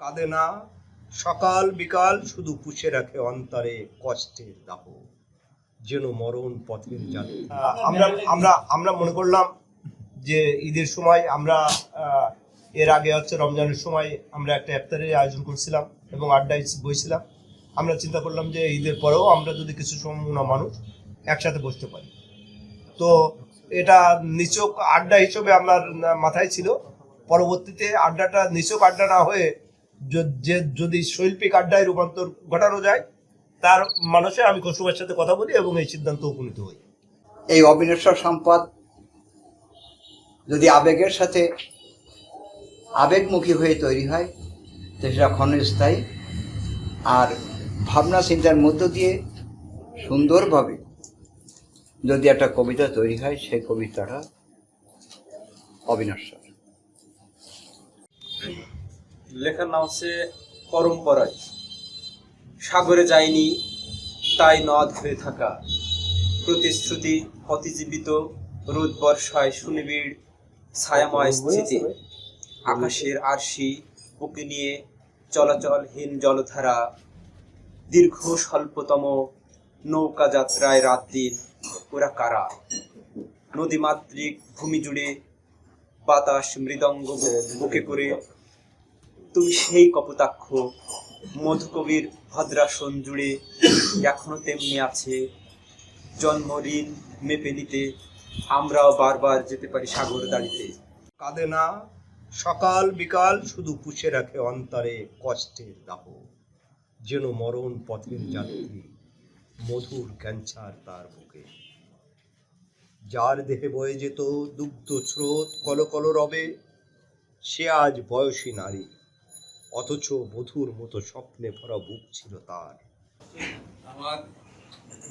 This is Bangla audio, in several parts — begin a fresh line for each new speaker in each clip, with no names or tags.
কাঁদে না সকাল বিকাল, শুধু পুষে রাখে অন্তরে কষ্টের দাহ, যেন মরণ পথের যাত্রী। আমরা আমরা আমরা মনে করলাম যে ঈদের সময় আমরা এর আগে রমজানের সময় আমরা একটা ইফতারের আয়োজন করছিলাম এবং আড্ডায় বসছিলাম। আমরা চিন্তা করলাম যে ঈদের পরেও আমরা যদি কিছু সম্পূর্ণ মানুষ একসাথে বসতে পারি, তো এটা নিছক আড্ডা হিসেবে আমার মাথায় ছিল। পরবর্তীতে আড্ডাটা নিছক আড্ডা না হয়ে যদি শৈল্পিক আড্ডায় রূপান্তর ঘটানো যায়, তার মানুষে আমি কসুমের সাথে কথা বলি এবং এই সিদ্ধান্ত উপনীত হই।
এই অবিনশ্বর সম্পদ যদি আবেগের সাথে আবেগমুখী হয়ে তৈরি হয় তো সেটা ক্ষণস্থায়ী, আর ভাবনা চিন্তার মধ্য দিয়ে সুন্দরভাবে যদি একটা কবিতা তৈরি হয়, সেই কবিতাটা অবিনশ্বর।
লেখার নাম হচ্ছে পরম্পরায়। সাগরে যায়নি তাই নদ হয়ে থাকা, প্রতিশ্রুতি অতিজীবিত, রোদ বর্ষায় সুনিবিড় ছায়াময় স্থিতি, আকাশের আরশি বুকে নিয়ে চলাচলহীন জলধারা, দীর্ঘ স্বল্পতম নৌকা যাত্রায় রাত দিন ওরা কারা, নদীমাতৃক ভূমি জুড়ে বাতাস মৃদঙ্গ বুকে করে তুমি সেই কপোতাক্ষ, মধুকবির ভদ্রাসন জুড়ে এখনো তেমনি আছে, জন্ম ঋণ মেপে নিতে আমরাও বারবার যেতে পারি সাগর দাঁড়িতে।
কাঁদে না সকাল বিকাল, শুধু পুষে রাখে অন্তরে কষ্টের দাহ, যেন মরণ পথের যাত্রী, মধুর ক্যান্সার তার বুকে। যার দেহে বয়ে যেত দুগ্ধ স্রোত কলকল রবে, সে আজ বয়সী নারী, অথচ বধুর মতো স্বপ্নে ভরা বুক ছিল তার।
আমার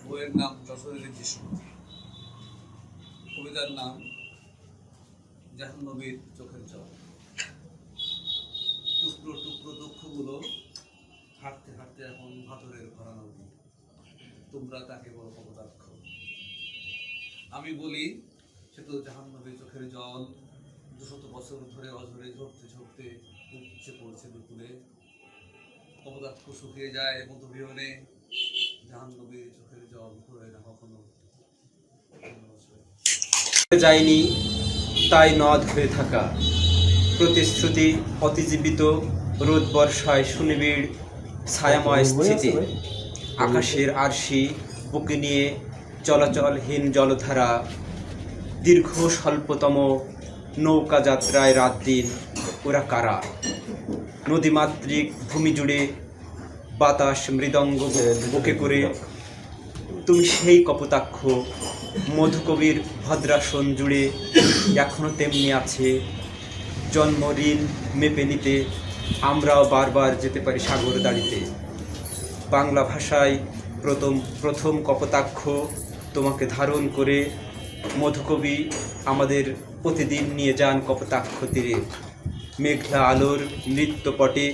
বইয়ের নাম যশোরের যিশু, কবিতার নাম জাহ্নবীর চোখের জল। টুকরো টুকরো দুঃখগুলো হাঁটতে হাঁটতে এখন ভাতরের ভরা নদী, তোমরা তাকে বড় কপোতাক্ষ। আমি বলি সে তো জাহ্নবীর চোখের জল, 200 বছর ধরে অঝরে ঝরতে ঝরতে উপচে পড়ছে দুপুরে। কপোতাক্ষ শুকিয়ে যায় মধুবিহনে, জাহ্নবীর চোখের জল ঘুরে না কখনো।
যায়নি তাই নদ হয়ে থাকা, প্রতিশ্রুতি অতিজীবিত, রোদ বর্ষায় সুনিবিড় ছায়াময় স্থিতি, আকাশের আরশি বুকে নিয়ে চলাচলহীন জলধারা, দীর্ঘ স্বল্পতম নৌকা যাত্রায় রাত দিন ওরা কারা, নদীমাতৃক ভূমি জুড়ে বাতাস মৃদঙ্গ বুকে করে তুমি সেই কপোতাক্ষ, মধুকবির ভদ্রাসন জুড়ে এখনো তেমনি আছে, জন্ম ঋণ মেপে নিতে আমরাও বারবার যেতে পারি সাগর দাঁড়িতে। বাংলা ভাষায় প্রথম কপোতাক্ষ তোমাকে ধারণ করে মধুকবি আমাদের প্রতিদিন নিয়ে যান কপোতাক্ষ তীরে। মেঘলা আলোর নৃত্যপটে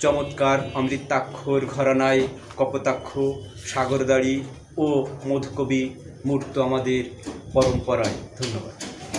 চমৎকার অমৃতাক্ষর ঘরানায় কপোতাক্ষ, সাগরদাড়ি ও মধুকবি মূর্ত আমাদের পরম্পরায়। ধন্যবাদ।